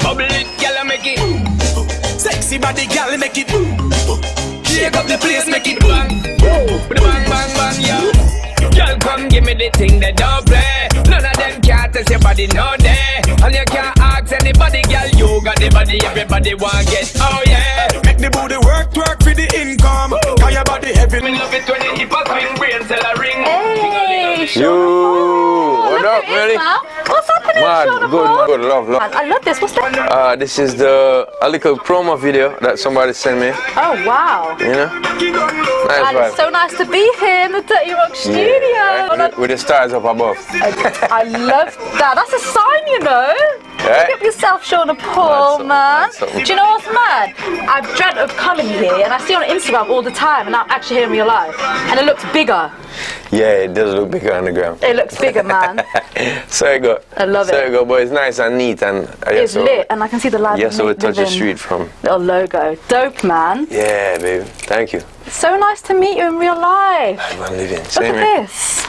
Bubble it, girl, make it. Sexy body, girl, make it. Shake up the place, make it bang. Bang, bang, bang, yeah. Girl, come give me the thing that don't play. None of them can't test your body, no day. And you can't ask anybody, girl. You got the body, everybody want get. Oh yeah. Make the booty work for the income. Cause your body heavy. Me love it when you hip hop swing, brain cell a ring. Hey, Yo, what up, ready? What's happening, Sean? Good, love. I love this. What's that? This is a little promo video that somebody sent me. Oh wow. You know? Nice vibe. It's so nice to be here in the Dirty Rock studio. Yeah, right? With the stars up above. I love that. That's a sign, you know. Right? Pick up yourself, Shauna Paul, man. Do you know what's mad? I've dreamt of coming here, and I see on Instagram all the time, and I'm actually here in real life, and it looks bigger. Yeah, it does look bigger on the ground. It looks bigger, man. So you go. I love it. So you go, but it's nice and neat, and it's lit, and I can see the live. Yes, so we touch the street from. Little logo, dope, man. Yeah, baby. Thank you. So nice to meet you in real life. I'm living. Look at this.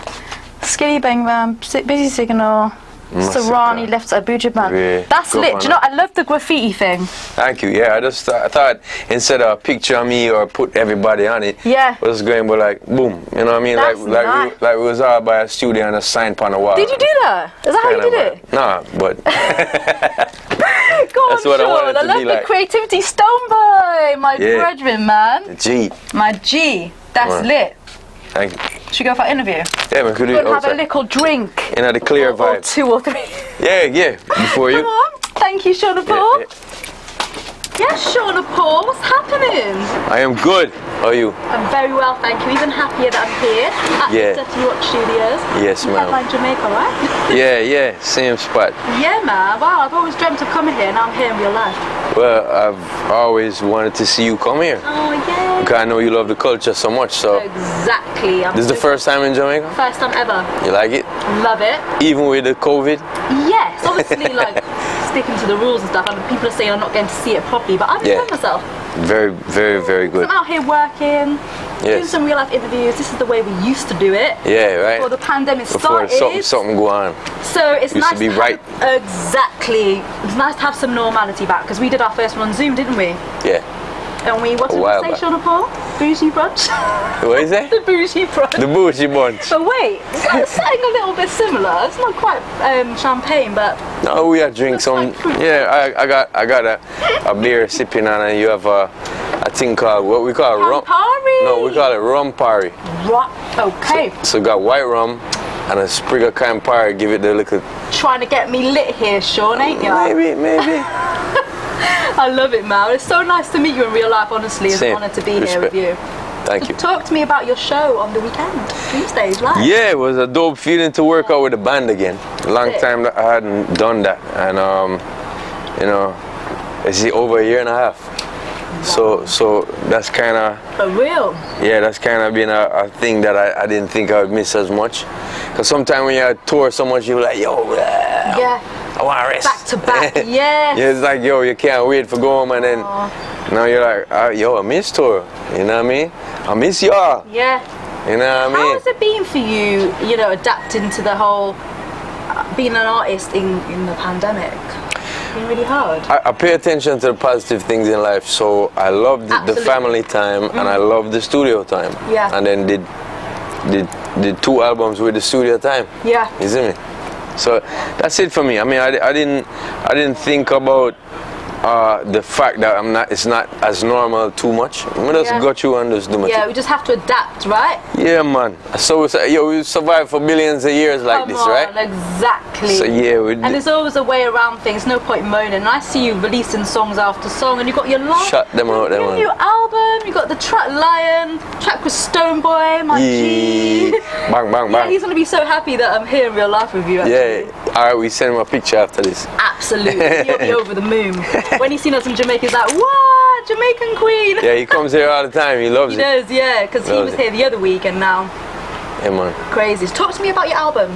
Skinny Bang Bang, Busy Signal. Sarani left side Buja man. Yeah, that's lit. Do you know, I love the graffiti thing. Thank you. Yeah, I thought instead of a picture of me or put everybody on it, yeah, I was going but like boom. You know what I mean? That's like we was all by a studio and a sign on the wall. Did you do that? Is that how you did it? Nah, but go on, that's what Sean. I love the creativity. Stone Boy, my brethren, man. G. My G. That's lit. Thank you. Should we go for an interview? Yeah, we could have a little drink. In the clear vibe. Or 2 or 3. Yeah. Before you. Come on. Thank you, Shauna Paul. Yes, Shauna Paul. What's happening? I am good. How are you? I'm very well, thank you. Even happier that I'm here at the Dirty Rock Studios. Yes, ma'am. In Jamaica, right? Yeah. Same spot. Yeah, man. Wow, I've always dreamt of coming here. Now I'm here in real life. Well, I've always wanted to see you come here. Oh, yeah. Because I know you love the culture so much, so. Exactly. This is the first time in Jamaica? First time ever. You like it? Love it. Even with the COVID? Yes, obviously, like, sticking to the rules and stuff, and people are saying I'm not going to see it properly, but I've enjoyed myself. Very, very, very good. So I'm out here working, doing some real life interviews. This is the way we used to do it. Yeah, right. Before the pandemic started. Before something go on. So it's used nice to be right. Exactly. It's nice to have some normality back, because we did our first one on Zoom, didn't we? Yeah. And we, what did we say, Shauna Paul? Bougie brunch? What is it? The bougie brunch. The bougie brunch. But wait, it's something a little bit similar. It's not quite champagne, but... No, we are drinking some... Yeah, I got a beer sipping on, and you have a thing called, what we call rum. Campari. No, we call it rum party. Okay. So got white rum and a sprig of Campari, give it the little... Trying to get me lit here, Sean, ain't you? Maybe. I love it, man. It's so nice to meet you in real life, honestly. It's an honour to be here with you. Thank you. Talk to me about your show on the weekend, Tuesdays, live. Yeah, it was a dope feeling to work out with the band again. A long time that I hadn't done that, and you know, it's over a year and a half. Wow. So that's kind of... For real? Yeah, that's kind of been a thing that I didn't think I would miss as much. Because sometimes when you tour so much, you're like, yo, I want to rest. Back to back, yeah, it's like, yo, you can't wait for go home, and then now you're like, yo, I miss tour. You know what I mean? I miss y'all. Yeah. You know what I mean? How has it been for you, you know, adapting to the whole being an artist in the pandemic? It's been really hard. I pay attention to the positive things in life, so I love the family time, and I love the studio time. Yeah. And then did 2 albums with the studio time. Yeah. You see me? So that's it for me. I mean, I didn't think about the fact that it's not as normal too much. We just got you and just do my thing. We just have to adapt, right? Yeah, man. So we survive for billions of years like this, right? Exactly. So and there's always a way around things. No point moaning. And I see you releasing songs after song, and you got your Shut them out, your new album. You got the track Lion, track with Stone Boy, my G. Bang, bang, bang. Yeah, he's gonna be so happy that I'm here in real life with you. Actually. Yeah. All right, we send him a picture after this. Absolutely. He'll be over the moon. When he's seen us in Jamaica, he's like, what? Jamaican queen. Yeah, he comes here all the time. He loves it. He does, yeah, because he was here the other week, and now. Yeah, man. Crazy. Talk to me about your album.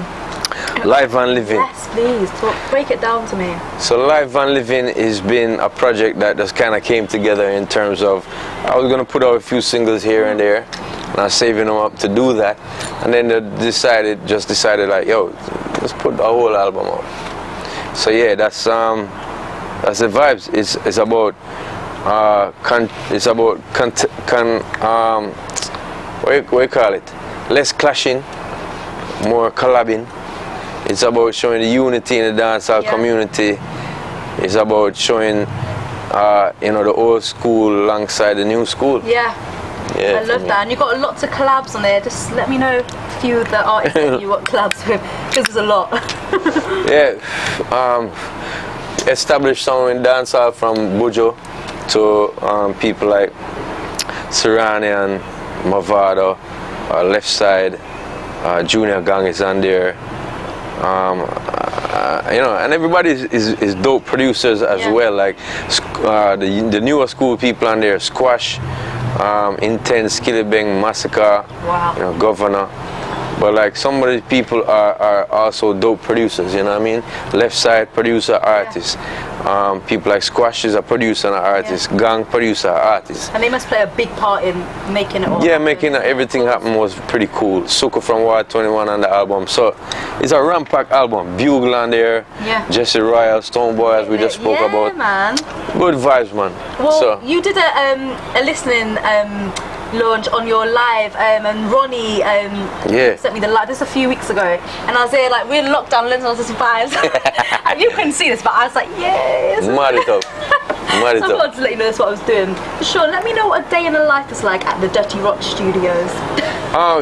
Live and Livin. Yes, please. Break it down to me. So Live and Livin has been a project that just kind of came together in terms of I was going to put out a few singles here and there, and I was saving them up to do that. And then they decided like, yo, let's put the whole album out. So yeah, that's That's the vibes. It's about what you call it? Less clashing, more collabing. It's about showing the unity in the dancehall community. It's about showing the old school alongside the new school. Yeah. I love that. And you've got lots of collabs on there. Just let me know a few of the artists that you got collabs with, because there's a lot. Established sound in dancehall from Bujo to people like Sirani and Mavado, Left Side, Junior Gang is on there. And everybody is dope producers as well. Like the newer school people on there, Squash, Intense, Skillibeng, Massacre, Governor. But like some of the people are also dope producers, you know what I mean? Left Side producer, artist. People like Squash is a producer and an artist. Gang producer, artist. And they must play a big part in making it all happen. Making everything happen was pretty cool. Suka from Ward 21 on the album. So it's a rampack album. Bugle on there. Jesse Royal, Stoneboy as we just spoke about. Man. Good vibes, man. Well, you did a listening launch on your live, and Ronnie sent me the live just a few weeks ago, and I was there like we're in lockdown, listening to some vibes. And you couldn't see this, but I was like, yes. Mad it up. Mad it I up. wanted to let you know that's what I was doing. Sure, let me know what a day in the life is like at the Dirty Rock Studios.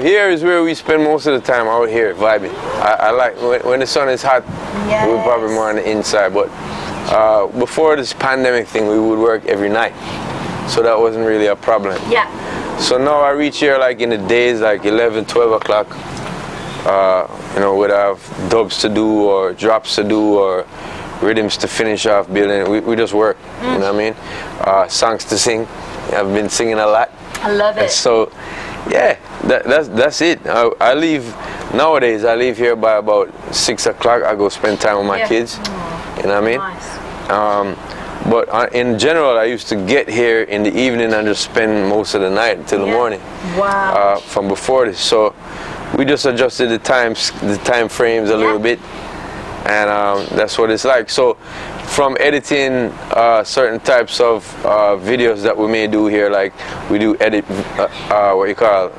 Here is where we spend most of the time out here vibing. I like when the sun is hot. We're probably more on the inside, but before this pandemic thing, we would work every night, so that wasn't really a problem. So now I reach here like in the days, like 11, 12 o'clock. We'd have dubs to do or drops to do or rhythms to finish off building. We just work, you know what I mean? Songs to sing. I've been singing a lot. I love it. So, that's it. I leave, nowadays I leave here by about 6 o'clock. I go spend time with my kids, you know what I mean? Nice. But in general, I used to get here in the evening and just spend most of the night until the morning. Wow. From before this, so we just adjusted the time frames a little bit, and that's what it's like. So, from editing certain types of videos that we may do here, like we do edit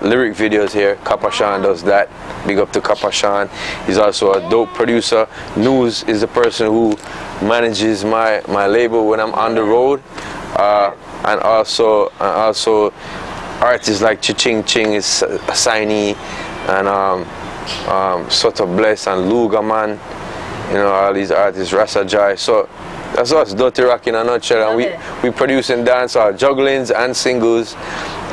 lyric videos here. Kappa Sean does that. Big up to Kappa Sean. He's also a dope producer. News is the person who manages my label when I'm on the road, and also artists like Ching Ching is a signee, and Sort of Bless and Lugaman, all these artists, Rasa Jai. So that's us, Dirty Rock in a nutshell, and we producing dancehall jugglings and singles,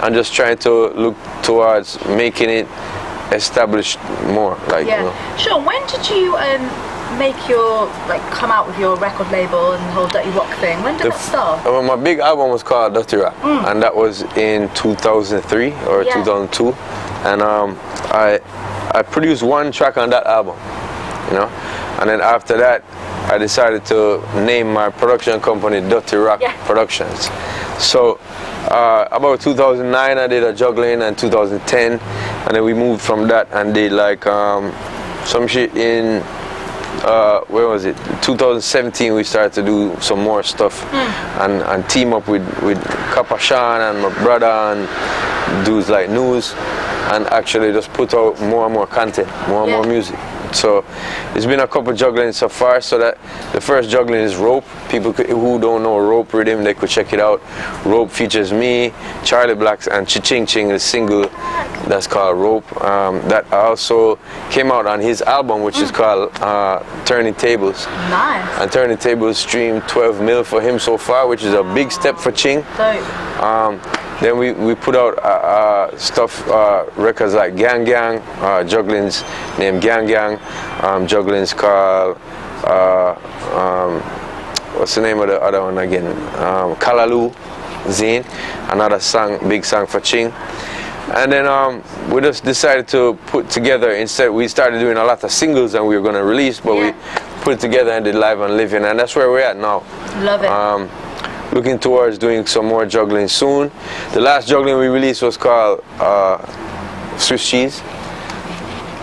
and just trying to look towards making it established more, like Sure. When did you come out with your record label and the whole Dirty Rock thing? When did that start? My big album was called Dirty Rock, and that was in 2003 or 2002, and I produced one track on that album, and then after that I decided to name my production company Dirty Rock Productions. So about 2009 I did a juggling, and 2010, and then we moved from that and did like some shit in where was it? 2017 we started to do some more stuff and team up with Kappa Sean and my brother and dudes like News, and actually just put out more and more content, more and more music. So it's been a couple juggling so far. So that the first juggling is Rope. People who don't know Rope rhythm, they could check it out. Rope features me, Charlie Blacks, and Ching Ching, a single that's called Rope. That also came out on his album, which is called Turning Tables. Nice. And Turning Tables streamed 12 mil for him so far, which is a big step for Ching. Then we put out records like Gang Gang, jugglings named Gang Gang, jugglings called, what's the name of the other one again? Kalalu, Zine, another song, big song for Ching. And then we just decided to put together, instead we started doing a lot of singles and we were going to release, but we put it together and did Live and Livin, and that's where we're at now. Love it. Looking towards doing some more juggling soon. The last juggling we released was called Swiss Cheese.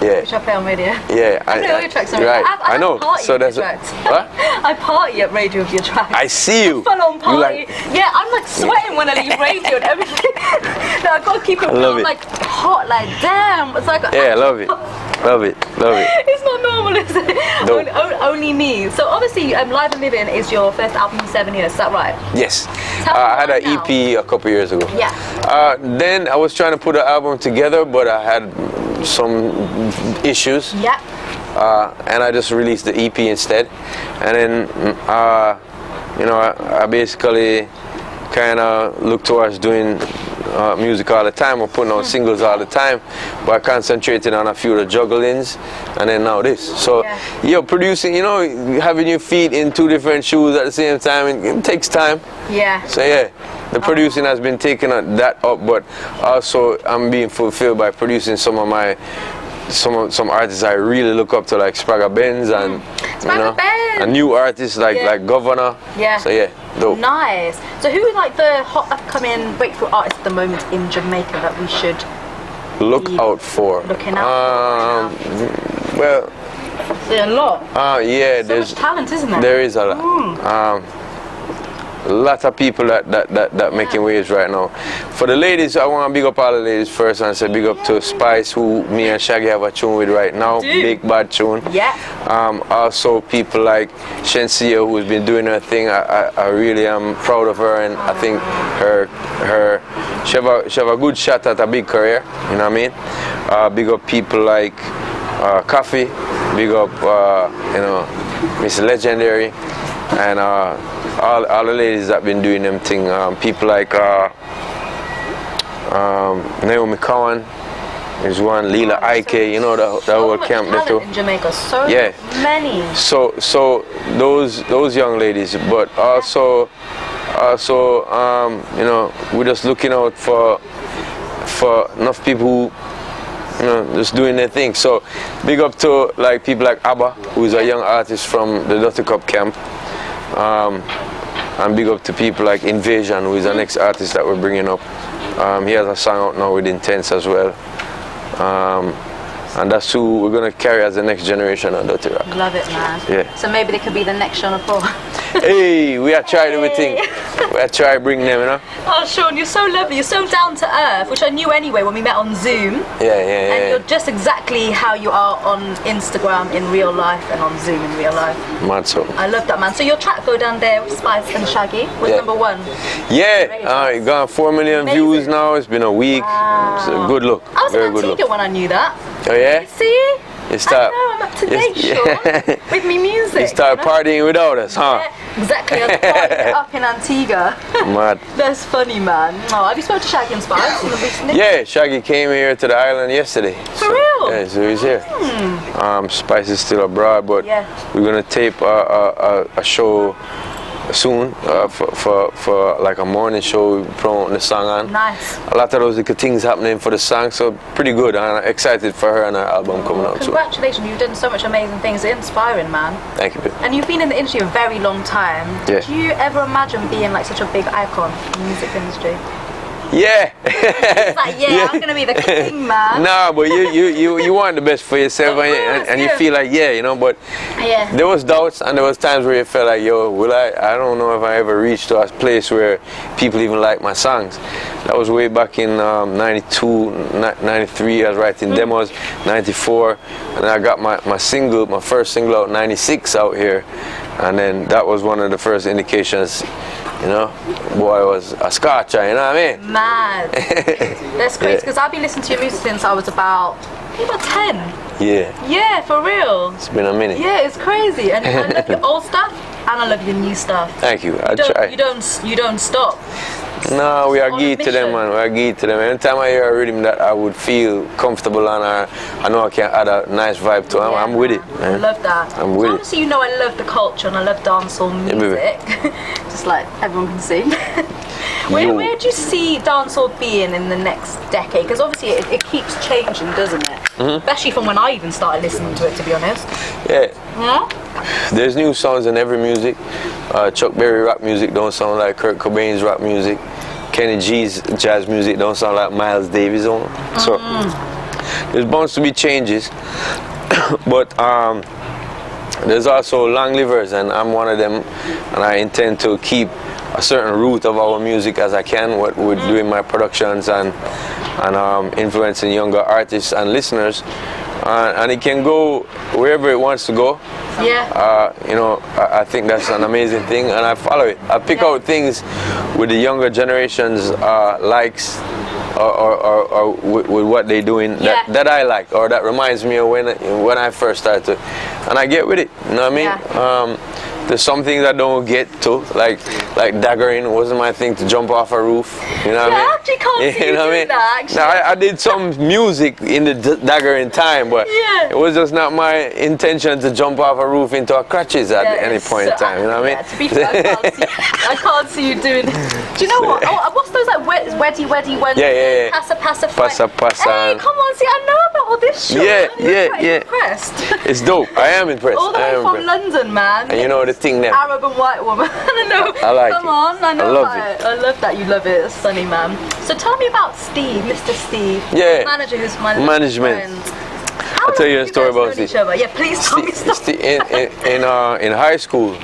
Yeah. Which I play on radio. Yeah. I play all your tracks on radio. Right. I know. So that's what? I party at radio with your tracks. I see you. Full on party. Like, yeah, I'm like sweating when I leave radio and everything. No, I gotta keep it. I'm like hot, like damn. It's like yeah, love it. Love it. It's not normal, is it? No. Only me. So obviously, Live and Livin is your first album in 7 years. Is that right? Yes. I had an EP a couple years ago. Yeah. Then I was trying to put an album together, but I had some issues. Yeah. And I just released the EP instead. And then, you know, I basically kind of look towards doing music all the time or putting out singles all the time, but I concentrated on a few of the jugglings and then now this. So producing, you know, having your feet in two different shoes at the same time, it takes time. Yeah. So yeah, the producing has been taking that up, but also I'm being fulfilled by producing some of my some artists I really look up to, like Spragga Benz and and new artists like Governor. Yeah. So yeah, dope. Nice. So who is like the hot upcoming breakthrough artist at the moment in Jamaica that we should look out for? Looking out for. Well, there's a lot. yeah, so there's much talent, isn't there? There is a lot. A lot of people that making waves right now. For the ladies, I want to big up all the ladies first and say big up to Spice, who me and Shaggy have a tune with right now. Big bad tune. Yeah. Also people like Shensia, who's been doing her thing. I really am proud of her, and I think she have a good shot at a big career. You know what I mean? Big up people like Coffee. Big up you know, Miss Legendary, and all the ladies that been doing them thing. People like Naomi Cowan is one, Leela Ike, you know, the whole camp there too. In Jamaica, so many. So those young ladies, but also you know, we're just looking out for enough people who, you know, just doing their thing. So big up to like people like Abba, who's a young artist from the Dirty Cup camp. And big up to people like Invasion, who is the next artist that we're bringing up. He has a song out now with Intense as well. And that's who we're going to carry as the next generation of Dirty Rock. Love it, man. Yeah. So maybe they could be the next Sean Paul. Hey, we are trying everything. We are trying to bring them, you know. Oh, Sean, you're so lovely. You're so down to earth, which I knew anyway when we met on Zoom. Yeah. And you're just exactly how you are on Instagram in real life and on Zoom in real life. Mad so. I love that, man. So your track go down there with Spice and Shaggy was #1. Yeah, it got 4 million views now. It's been a week. Wow. It's a good look. I was very in good look. Antigua when I knew that. Oh yeah? See? You start, I know, I'm up to date, Sean, with me music. You start partying without us, huh? Yeah, exactly. I was partying up in Antigua. Mad. That's funny, man. Oh, have you spoken to Shaggy and Spice recently? Yeah, Shaggy came here to the island yesterday. For real? Yeah, so he's here. Spice is still abroad, but we're gonna tape a show soon for like a morning show, promoting the song on. Nice. A lot of those little things happening for the song, so pretty good. I'm excited for her and her album coming out too. Congratulations, you've done so much amazing things. It's inspiring, man. Thank you. And you've been in the industry a very long time. Yeah. Do you ever imagine being like such a big icon in the music industry? Yeah. It's like, I'm gonna be the king, man. Nah, but you want the best for yourself, and you feel like, you know, but there was doubts and there was times where you felt like, yo, I don't know if I ever reached to a place where people even like my songs. That was way back in 92, 93, I was writing demos, 94, and I got my first single out 96 out here, and then that was one of the first indications, you know, boy, I was a scotcher, you know what I mean? Mad. That's crazy, because I've been listening to your music since I was about 10. Yeah. Yeah, for real. It's been a minute. Yeah, it's crazy. And I love your old stuff and I love your new stuff. Thank you. I try. You don't stop. No, we are geared to them, man. We are geared to them. Anytime I hear a rhythm that I would feel comfortable on, or I know I can add a nice vibe to, I'm with it, man. I love that. I'm with it. Obviously, you know I love the culture and I love dancehall music. Just like everyone can see. Where do you see dancehall being in the next decade? Because obviously it keeps changing, doesn't it? Especially from when I even started listening to it, to be honest. Yeah. There's new sounds in every music. Chuck Berry rap music don't sound like Kurt Cobain's rap music. Kenny G's jazz music don't sound like Miles Davis on. So there's bound to be changes, but there's also long livers, and I'm one of them, and I intend to keep a certain root of our music as I can, what we're doing my productions and influencing younger artists and listeners, and it can go wherever it wants to go. Yeah. You know, I think that's an amazing thing, and I follow it. I pick out things with the younger generations likes, or with what they're doing that I like, or that reminds me of when I first started, and I get with it. You know what I mean? There's some things I don't get to, like daggering wasn't my thing, to jump off a roof. You know what I mean? I actually can't see you doing that, actually. Now, I did some music in the daggering time, but it was just not my intention to jump off a roof into a crutches at any point in time. You know what I mean? To be fair, I can't see you doing. Do you know what? What's those like weddy, Yeah. Passa. Passa. Hey, come on, see, I know about all this shit. Yeah. Impressed. It's dope. I am impressed. All the way from London, man. And you know the thing there. Arab and white woman. I know. I like Come it. on, I know I love about it. I love that you love it. It's sunny, man. So tell me about Steve, Mr. Steve. Yeah. Manager who's my Management. friend. I'll tell you a story about Steve. Steve. Yeah, please tell me stuff. In high school,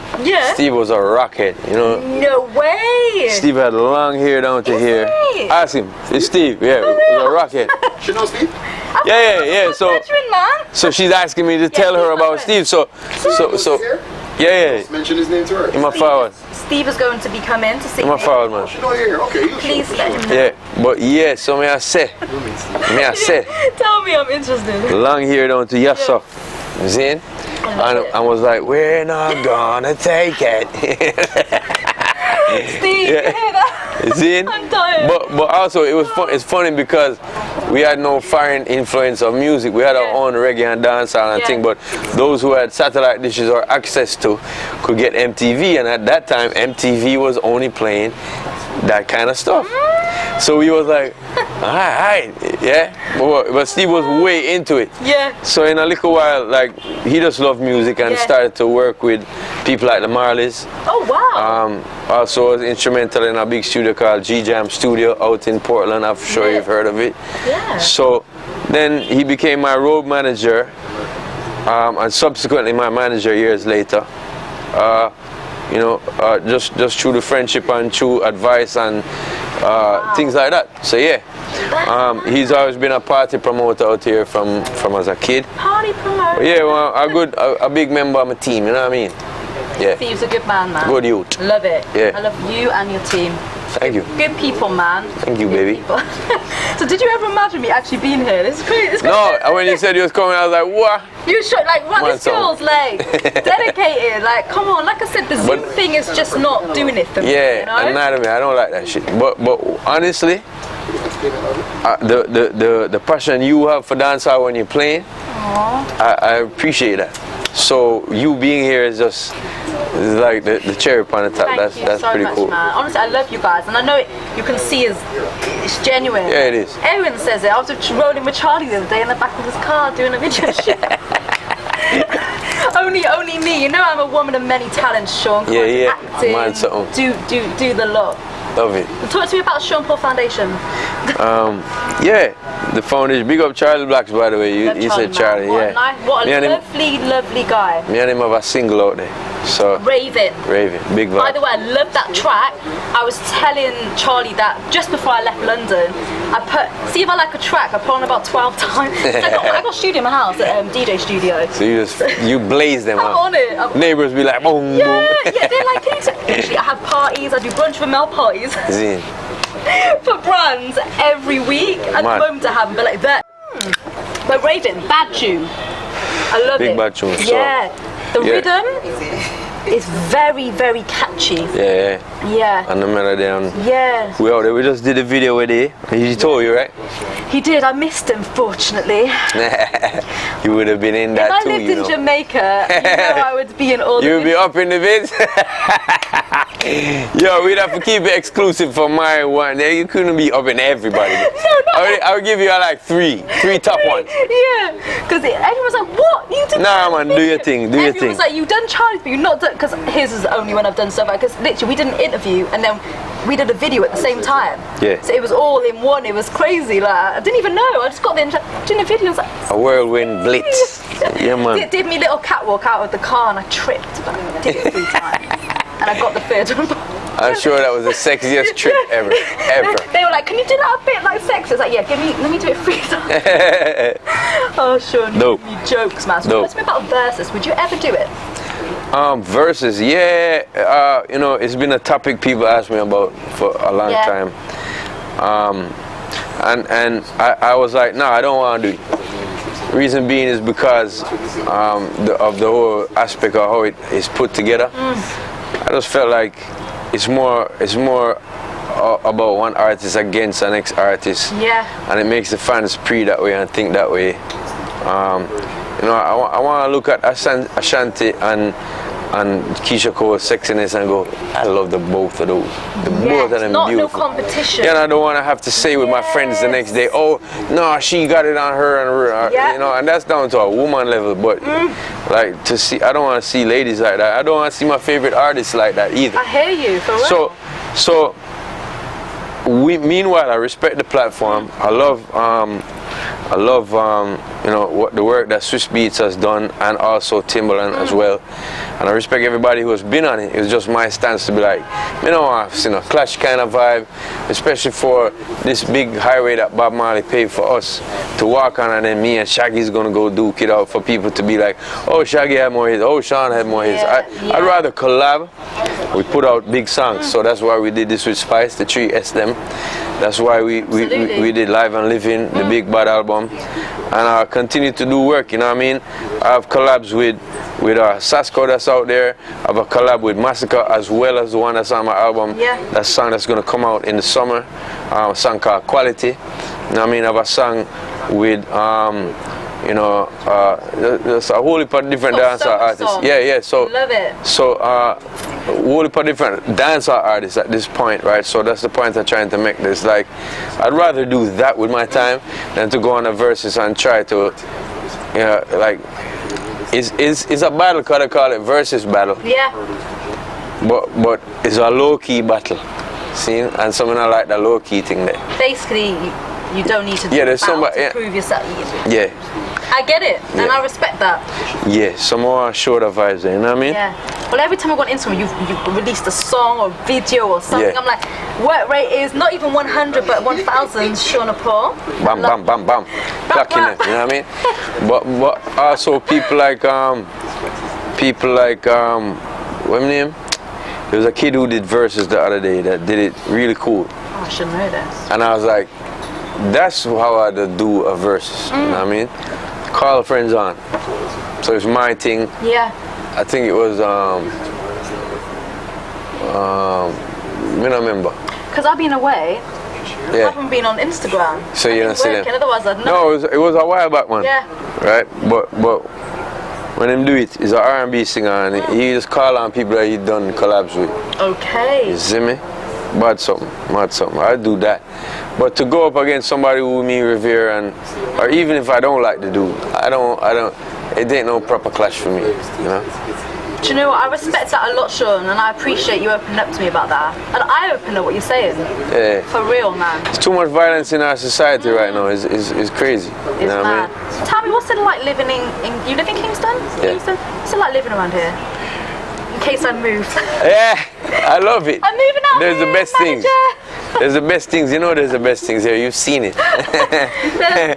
Steve was a rockhead, you know. No way. Steve had long hair down to here. He? Ask him. It's Steve. Yeah, he was a rockhead. You know Steve? Yeah. So she's asking me to tell her about Steve. So yeah. Mention his name to her. In my forward. Steve is going to be coming to see In my me. forward, man. You know you're here. Okay. Please let him know. Yeah, but so may I say, Tell me, I'm interested. long hair down to yassa. Zin? And I was like, we're not gonna take it. Steve, you hear that? Zin? I'm tired. But also it was fun. It's funny because we had no foreign influence of music. We had our own reggae and dancehall and thing. But those who had satellite dishes or access to could get MTV, and at that time MTV was only playing that kind of stuff. So we was like, alright, yeah. But Steve was way into it. Yeah. So in a little while, like, he just loved music and started to work with people like the Marleys. Oh wow. Also was instrumental in a big studio called G-Jam Studio out in Portland. I'm sure you've heard of it. Yeah. So then he became my road manager, and subsequently my manager years later. You know, just through the friendship and through advice and things like that. So he's always been a party promoter out here from as a kid. Party promoter. Yeah, well, a big member of my team. You know what I mean? Yeah. Steve's a good man. Good youth. Love it. Yeah. I love you and your team. Thank you. Good people, man. Thank you, baby. So did you ever imagine me actually being here? This is crazy. No, when you said you was coming, I was like, what? You should this girl's like dedicated. Like, come on. Like I said, the Zoom thing is just not doing it for me. Yeah, you know? I'm not of me. I don't like that shit. But honestly, the passion you have for dancehall when you're playing, I appreciate that. So you being here is just like the cherry on the top. Thank you that's so pretty much, cool. man. Honestly, I love you guys, and I know you can see it's genuine. Yeah, it is. Everyone says it. I was rolling with Charlie the other day in the back of his car doing a video shoot. only me. You know, I'm a woman of many talents, Sean. Yeah. Acting, Man, something. do the lot. Love it. Talk to me about Sean Paul Foundation. Yeah, the foundation. Big up Charlie Blacks, by the way. You said Charlie, man. yeah. What a lovely guy. Me and him have a single out there. So Raven, big vibe. By the way, I love that track. I was telling Charlie that just before I left London, see if I like a track, I put on about 12 times. I got a studio in my house, DJ studio. So you blaze them I'm out. on it. Neighbors be like, boom, boom. Yeah, they're like, actually, I have parties, I do Brunchwithamel parties Zin. for brands every week. At the moment I haven't, but like that. But Raven, bad tune. I love it. Big bad tune. Yeah. The rhythm is very, very catchy. Yeah. And the melody. Yeah. We out there. We just did a video with him. He told you, right? He did. I missed him, fortunately. You would have been in that if too, I lived in Jamaica, I would be in all the... You would be up in the vids? Yo, we'd have to keep it exclusive for my one. You couldn't be up in everybody. I would give you like three top ones. Yeah, because everyone's like, what? You did Nah, man, do your thing. Everyone's like, you've done Charlie's, but you've not done... Because his is the only one I've done stuff. about, because literally we did an interview and then we did a video at the same time. Yeah. So it was all in one. It was crazy. Like I didn't even know. I just got doing the video. I was like, a whirlwind blitz. Yeah, man. Did me little catwalk out of the car and I tripped, but I did it 3 times. And I got the third one. I'm sure that was the sexiest trip ever. They were like, can you do that a bit like sex? I was like, yeah, let me do it 3 times. Oh, sure. Dope. You jokes, man. So tell me about verses. Would you ever do it? Verses, yeah. You know, it's been a topic people ask me about for a long time. And I was like, no, I don't want to do it. Reason being is because of the whole aspect of how it is put together. I just felt like it's more about one artist against the next artist. Yeah. And it makes the fans pre that way and think that way. You know, I want to look at Ashanti and Keisha Cole's sexiness and go, I love the both of those. The both of them not beautiful. No competition. Yeah, and I don't want to have to say with my friends the next day, oh, no, she got it on her, and you know, and that's down to a woman level. But like to see, I don't want to see ladies like that. I don't want to see my favorite artists like that either. I hear you, for real. So meanwhile, I respect the platform. I love you know, what the work that Swiss Beats has done, and also Timbaland as well. And I respect everybody who has been on it. It was just my stance to be like, you know, I've seen a clash kind of vibe, especially for this big highway that Bob Marley paid for us to walk on, and then me and Shaggy's gonna go duke it out for people to be like, oh, Shaggy had more hits, oh, Sean had more hits. I'd rather collab. We put out big songs, so that's why we did this with Spice, the 3S them. That's why we did Live and Livin, the Big Bad album, and I continue to do work. You know what I mean? I have collabs with Sasko that's out there. I have a collab with Massacre as well as the one that's on my album. That song that's gonna come out in the summer. A song called Quality. You know what I mean? I have a song with you know, there's a whole heap of different dancehall artists. Yeah. So love it. So a whole heap of different dancehall artists at this point, right? So that's the point I'm trying to make. This like, I'd rather do that with my time than to go on a versus and try to, you know, like, it's a battle, cause they call it versus battle. Yeah. But it's a low key battle, see? And some of them like the low key thing there. Basically, you don't need to do there's somebody, to prove yourself. Yeah. I get it, and I respect that. Yeah, some more shorter vibes there, you know what I mean? Yeah. Well, every time I go on Instagram, you've released a song or video or something. I'm like, work rate is not even 100, but 1,000. Sean Paul. Bam, bam, bam, bam. Clocking it, you know what I mean? But also people like what's his name? There was a kid who did verses the other day that did it really cool. Oh, I should know this. And I was like, that's how I do a versus. You know what I mean? Call friends on. So it's my thing. Yeah. I think it was I don't remember. Because I've been away. I haven't been on Instagram. So you don't see them. Otherwise I'd know. No, it was a while back, man. Yeah. Right? But when him do it, he's an R&B singer, and he just call on people that he done collabs with. Okay. You see me? Mad something. I do that. But to go up against somebody who me revere, or even if I don't like the dude, it ain't no proper clash for me, you know? Do you know what? I respect that a lot, Sean, and I appreciate you opening up to me about that. And I open up what you're saying. Yeah. For real, man. There's too much violence in our society right now. It's crazy. You know what I mean? Tell me, what's it like living in you live in Kingston? Yeah. Kingston? What's it like living around here? In case I move. Yeah, I love it. I'm moving out. There's the best things. There's the best things. You know there's the best things here. You've seen it.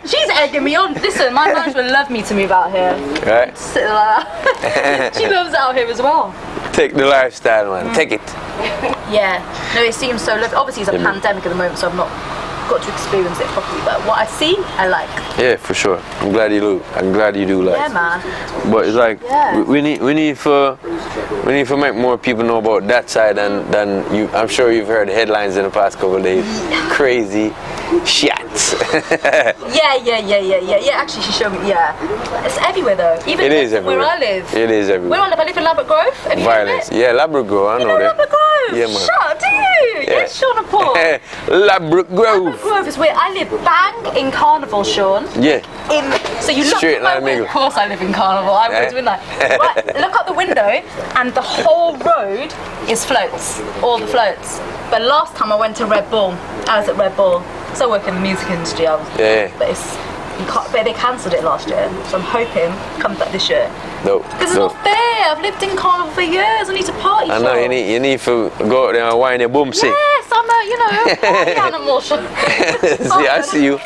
She's egging me on. Listen, my manager would love me to move out here. Right. Sit like that. She loves it out here as well. Take the lifestyle, man. Take it. Yeah. No, it seems so lovely. Obviously, it's a pandemic at the moment, so I've not got to experience it properly. But what I see, I like. Yeah, for sure. I'm glad you do like. Yeah, man. But it's like we need to make more people know about that side than you. I'm sure you've heard headlines in the past couple of days. Crazy shots. Yeah. Actually, she showed me. Yeah, it's everywhere though. Even it is everywhere. Where I live. It is everywhere. Where I live in Labrador Grove. Violence. Yeah, Labrador Grove. I know that. Labrador Grove. Yeah, man. Shut up, do you? Yeah, Sean Paul. Labrook Grove. Grove is where I live. Bang in Carnival, Sean. Yeah. So you look Straight at my line, window. nigga. Of course I live in Carnival. I always been like, right, look out the window and the whole road is floats. All the floats. But last time I went to Red Bull, I was at Red Bull. So I work in the music industry. But they cancelled it last year. So I'm hoping it comes back this year. No. Because it's not fair. I've lived in Carnival for years. I need to party. I know, you need to go out there and wind your boom see. Yes, I'm a party animal. See, I see you.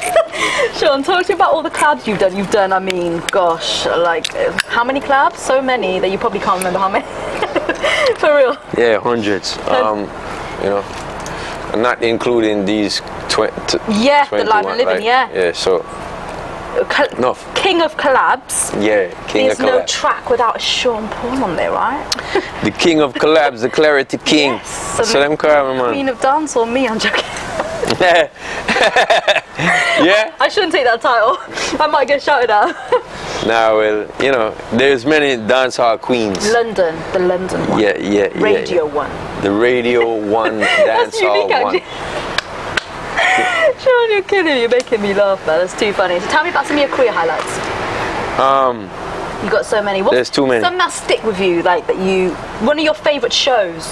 Sean, talk to you about all the collabs you've done. I mean, gosh, like, how many collabs? So many that you probably can't remember how many. For real. Yeah, hundreds. You know, not including these 20. Yeah, the Live and Livin, yeah. Yeah, so. Enough. King of collabs. Yeah, king There's of collabs. no track without a Sean Paul on there, right? The king of collabs, the clarity king. Yes, That's what I'm calling, man. Queen of Dancehall, me, I'm joking. Yeah? I shouldn't take that title. I might get shouted at. Nah, well, you know, there's many dancehall queens. The London one. Yeah. Radio one. The Radio 1 That's unique, dancehall one. Sean, you're kidding. You're making me laugh, man. That's too funny. So tell me about some of your career highlights. You've got so many. There's too many. Some that stick with you, like that you. One of your favourite shows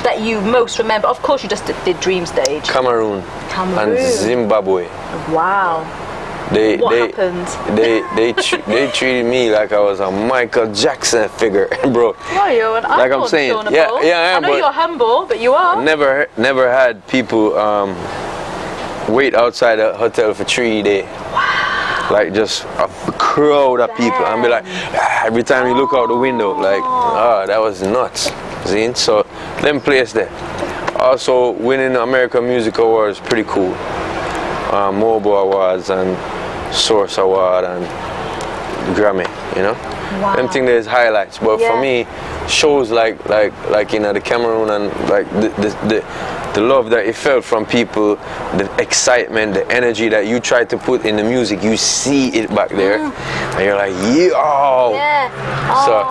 that you most remember. Of course, you just did Dream Stage. Cameroon and Zimbabwe. Wow. What happened? They treated me like I was a Michael Jackson figure, bro. Well, you're an like I'm saying, Sean yeah, Paul. I am. I know you're humble, but you are. Never had people wait outside a hotel for 3 days. Wow. Like just a crowd of people, and be like, every time you look out the window, like, that was nuts. See? So them place there. Also winning the American Music Awards, pretty cool. Mobile Awards and Source Award and Grammy, you know. Wow. Them thing there's highlights, but for me, shows like you know, the Cameroon and like the love that you felt from people, the excitement, the energy that you tried to put in the music, you see it back there, and you're like, yeah. So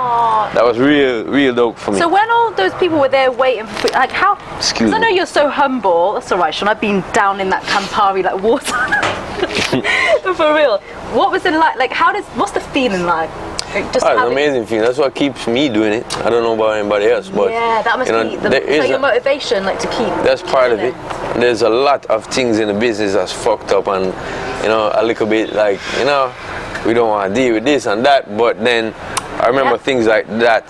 that was real dope for me. So when all those people were there waiting for, like, how? Excuse me. I know you're so humble. That's all right, Sean. I've been down in that Campari like water. For real. What was it like? Like, what's the feeling like? It's an amazing feeling. That's what keeps me doing it. I don't know about anybody else, but yeah, that must be your motivation, like to keep. That's part of it. There's a lot of things in the business that's fucked up, and you know, a little bit like, you know, we don't want to deal with this and that. But then I remember things like that,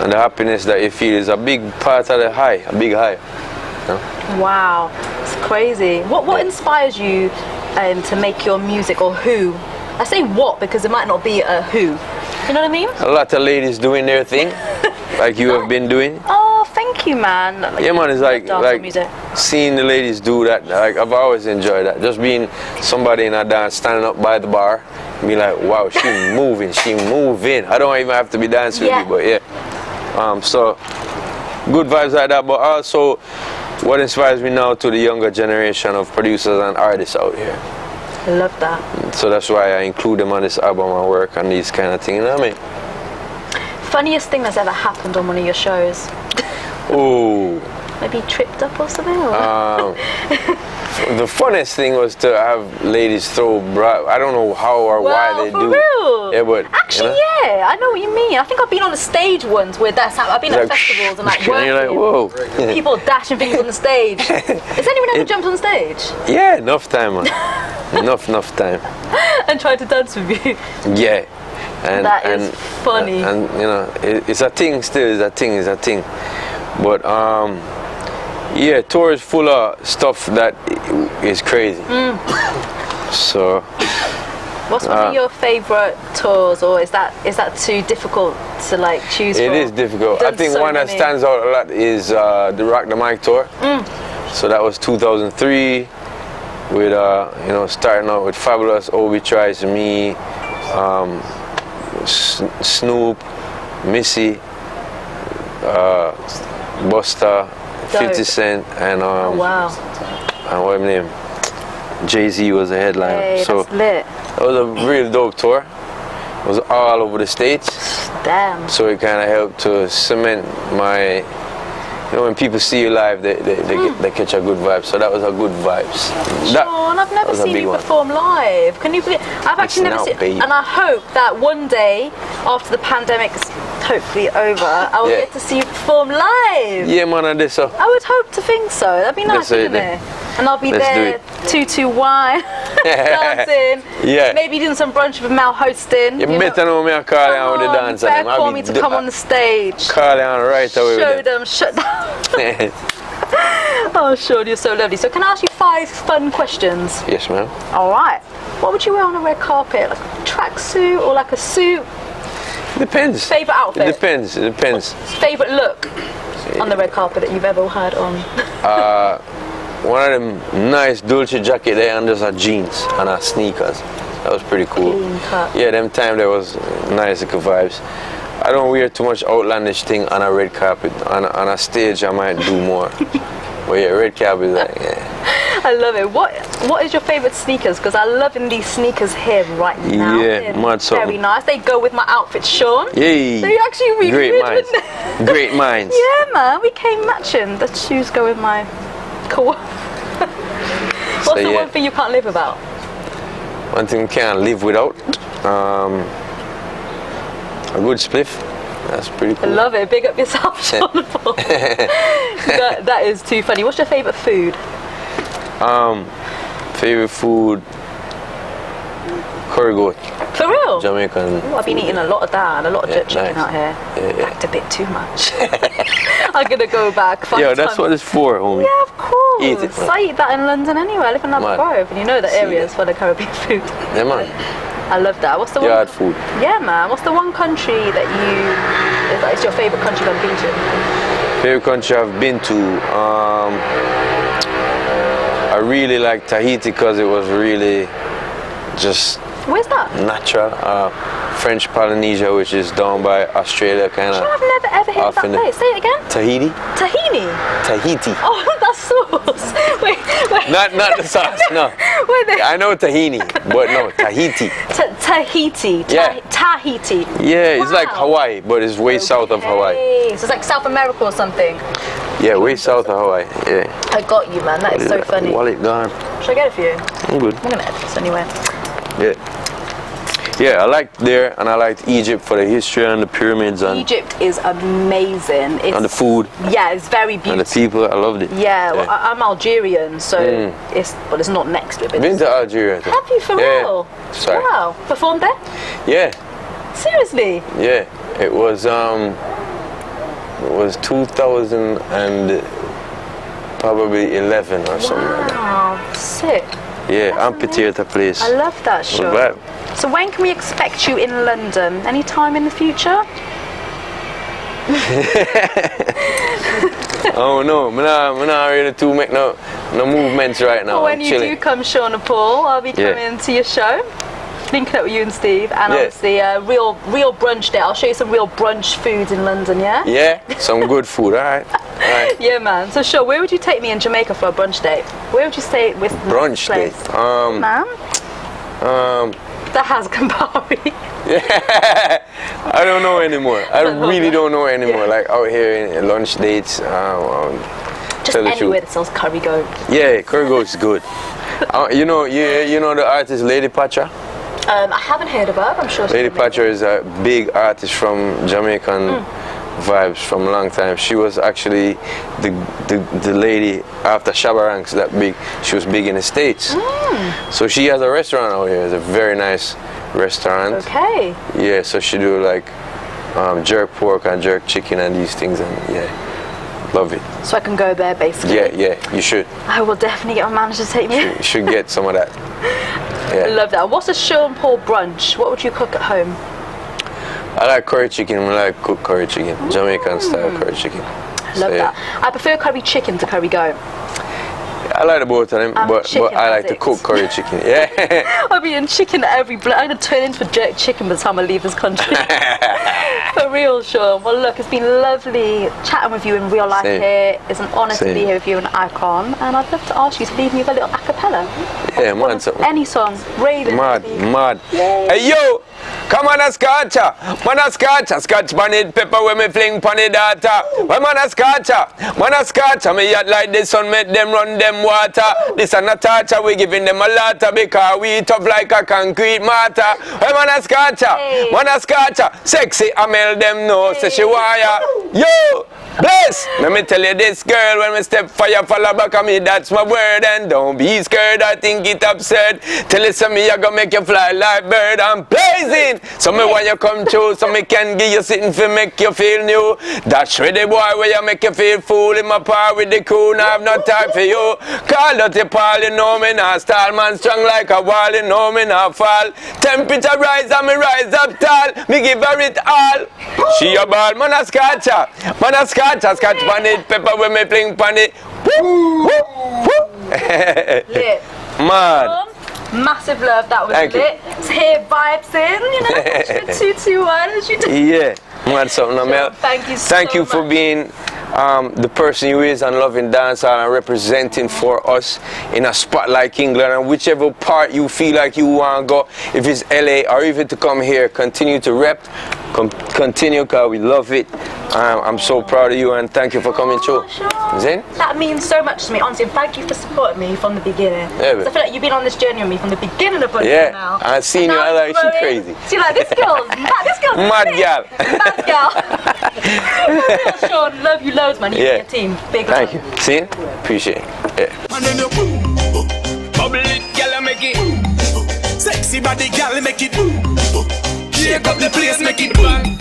and the happiness that you feel is a big part of the high, a big high. You know? Wow, it's crazy. What inspires you to make your music, or who? I say what because it might not be a who. You know what I mean? A lot of ladies doing their thing, like you have been doing. Oh, thank you, man. Yeah, man, it's like seeing the ladies do that. Like, I've always enjoyed that. Just being somebody in a dance, standing up by the bar, be like, wow, she moving. I don't even have to be dancing with you, but yeah. So good vibes like that. But also, what inspires me now to the younger generation of producers and artists out here. I love that. So that's why I include them on this album and work on these kind of things, you know what I mean? Funniest thing that's ever happened on one of your shows? Ooh. Maybe tripped up or something? The funniest thing was to have ladies throw I don't know how or why they do. Real? Yeah, but actually, yeah, I know what you mean. I think I've been on a stage once where I've been at festivals and like working. And you're like, whoa. People dashing things on the stage. Has anyone ever jumped on stage? Yeah, enough time, man. enough time. And tried to dance with you. Yeah. And that is funny. And you know, it's a thing still. It's a thing. But yeah, tour is full of stuff that is crazy. So. What's one of your favorite tours, or is that too difficult to like choose? It is difficult. I think one that stands out a lot is the Rock the Mic tour. So that was 2003 with you know, starting out with Fabulous, Obi Trice, me, Snoop, Missy, Busta, 50 Cent, and and what's his name? Jay-Z was the headliner. Hey, so that's lit. That was a real dope tour. It was all over the States. Damn. So it kind of helped to cement my You know, when people see you live, they catch a good vibe. So that was a good vibes. Sean, I've never seen you perform live. Can you believe? I've actually never seen. And I hope that one day, after the pandemic's hopefully over, I will get to see you perform live. Yeah, man, I did so. I would hope to think so. That'd be nice, wouldn't it? And I'll be there, 2-2-1, dancing. Yeah. Maybe doing some brunch with Mel hosting. You better know me, I call you on the dance. You better call me to come on the stage. Call you on right away. Show them, shut down. Oh, Sean, you're so lovely. So can I ask you 5 fun questions? Yes, ma'am. All right. What would you wear on a red carpet? Like a tracksuit or like a suit? Depends. Favorite outfit? It depends. Favorite look on the red carpet that you've ever had on? One of them nice Dolce jacket there and just a jeans and a sneakers. That was pretty cool. Clean cut. Yeah, them time there was nice little vibes. I don't wear too much outlandish thing on a red carpet. On a stage I might do more. But yeah, red carpet, like, yeah. I love it. What is your favorite sneakers? Because I'm loving these sneakers here right now. Yeah, mad something. Very nice. They go with my outfit, Sean. Yay. They actually really great minds. Great minds. Yeah, man. We came matching. The shoes go with my cool. What's the one thing you can't live without? One thing you can't live without? A good spliff. That's pretty cool. I love it. Big up yourself, Sean. that is too funny. What's your favourite food? Favorite food? Curry goat. For real? Jamaican. Ooh, I've been eating a lot of that and a lot of jerk chicken out here. Packed a bit too much. I'm going to go back. Yeah, that's what it's for, homie. Yeah, of course. Eat it, man. I eat that in London anyway. I live in London Grove, and you know the areas for the Caribbean food. Yeah, man. I love that. What's the one? Yard food. Yeah, man. What's the one country that is your favourite country you've been to? Favorite country I've been to? I really like Tahiti because it was really just Where's that? natural. French Polynesia, which is down by Australia, kind of. I've never ever heard of that place. Say it again. Tahiti. Tahiti. Oh, that's sauce. Wait. Not the sauce. No. I know Tahini, but no Tahiti. Tahiti. Yeah. Tahiti. Yeah, it's like Hawaii, but it's way south of Hawaii. So it's like South America or something. Yeah, way south of Hawaii. Yeah. I got you, man. That is so funny. Wallet gone. Should I get it for you? I'm good. I'm gonna edit this anyway. Yeah. Yeah, I liked there, and I liked Egypt for the history and the pyramids. And Egypt is amazing. And the food. Yeah, it's very beautiful. And the people, I loved it. Yeah, well, I'm Algerian, so it's not next to it. Been to Algeria. Have you, for real? Sorry. Wow. Performed there? Yeah. Seriously? Yeah. It was 2000 and probably 11 or something like that. Wow, sick. Yeah, amphitheater place. I love that show. Right. So when can we expect you in London? Any time in the future? Oh no, I'm not ready to make no movements right now. Well, when I'm you chilling. do come, Sean and Paul, I'll be coming to your show. Linking up with you and Steve, and obviously real brunch day. I'll show you some real brunch foods in London, yeah? Yeah, some good food, alright. Yeah, man. So, sure, where would you take me in Jamaica for a brunch date? Where would you stay with brunch date? That has Campari. Yeah, I don't know anymore. I really don't know anymore. Like out here in lunch dates. Just anywhere that sells curry goat. Yeah, curry goat is good. You know the artist Lady Patra? I haven't heard of her. I'm sure. Lady Patra is a big artist from Jamaican vibes from a long time. She was actually the lady after Shabba Ranks that big. She was big in the States. So she has a restaurant out here. It's a very nice restaurant. Okay. Yeah, so she do like jerk pork and jerk chicken and these things, and yeah, love it. So I can go there basically. Yeah, you should. I will definitely get my manager to take me. You should get some of that. Yeah. I love that. What's a Sean Paul brunch? What would you cook at home? I like curry chicken. I like cook curry chicken. Jamaican style curry chicken. Love that. I prefer curry chicken to curry goat. I like the both of them, but I like to cook curry chicken. Yeah. I'll be eating chicken at every block. I'm going to turn into a jerk chicken by the time I leave this country. For real, Sean. Well, look, it's been lovely chatting with you in real life here. It's an honour to be here with you, an icon. And I'd love to ask you to leave me with a little acapella. Yeah, man. Any song. Raven. Mad. Yay. Hey, yo! Come on a scotcha. Man a scotcha. Scotch bonnet pepper when me fling pon the data. When man a scotcha. Man a scotcha. Me yacht like the sun make them run them water. This a not torture. We giving them a lot because we tough like a concrete mortar. When man a scotcha. Man a scotcha. Sexy Amel them know. Say she wire. Yo. Bless! Let me tell you this, girl, when we step fire, follow back on me, that's my word. And don't be scared, I think it absurd. Tell you some me, I gonna make you fly like bird. I'm blazing! So me want you come true, so me can give you something to make you feel new. That's with the boy where you make you feel fool. In my power with the crew, now I've no time for you. Call out the Paul, you know me now. Style man strong like a wall, you know me now fall. Temperature rise and me rise up tall. Me give her it all. She a ball, man a scotcha. Man a scotcha. Scotch pan it, pepper when me fling pan it. Lit. Man. Massive love, that was Thank you. lit. Let's hear vibes in, you know. 2, 2, 1. Yeah. Man, something, Amel. Thank you so Thank you for much. being the person you is and loving dancehall and representing for us in a spot like England, and whichever part you feel like you want to go, if it's LA or even to come here, continue to rep, continue because we love it. I'm so proud of you and thank you for coming through. Sure. Zin? That means so much to me, honestly. Thank you for supporting me from the beginning. Yeah, So I feel like you've been on this journey with me from the beginning of it yeah, now. I've seen you, I like she crazy. She like, this girl's mad, this girl's Mad gal. Mad gal. Sean, love you loads, man. You and your team. Big love. Thank you. See? Appreciate it. Yeah. And then you bubble it, girl, make it sexy body, girl, make it shake up the place, make it bang.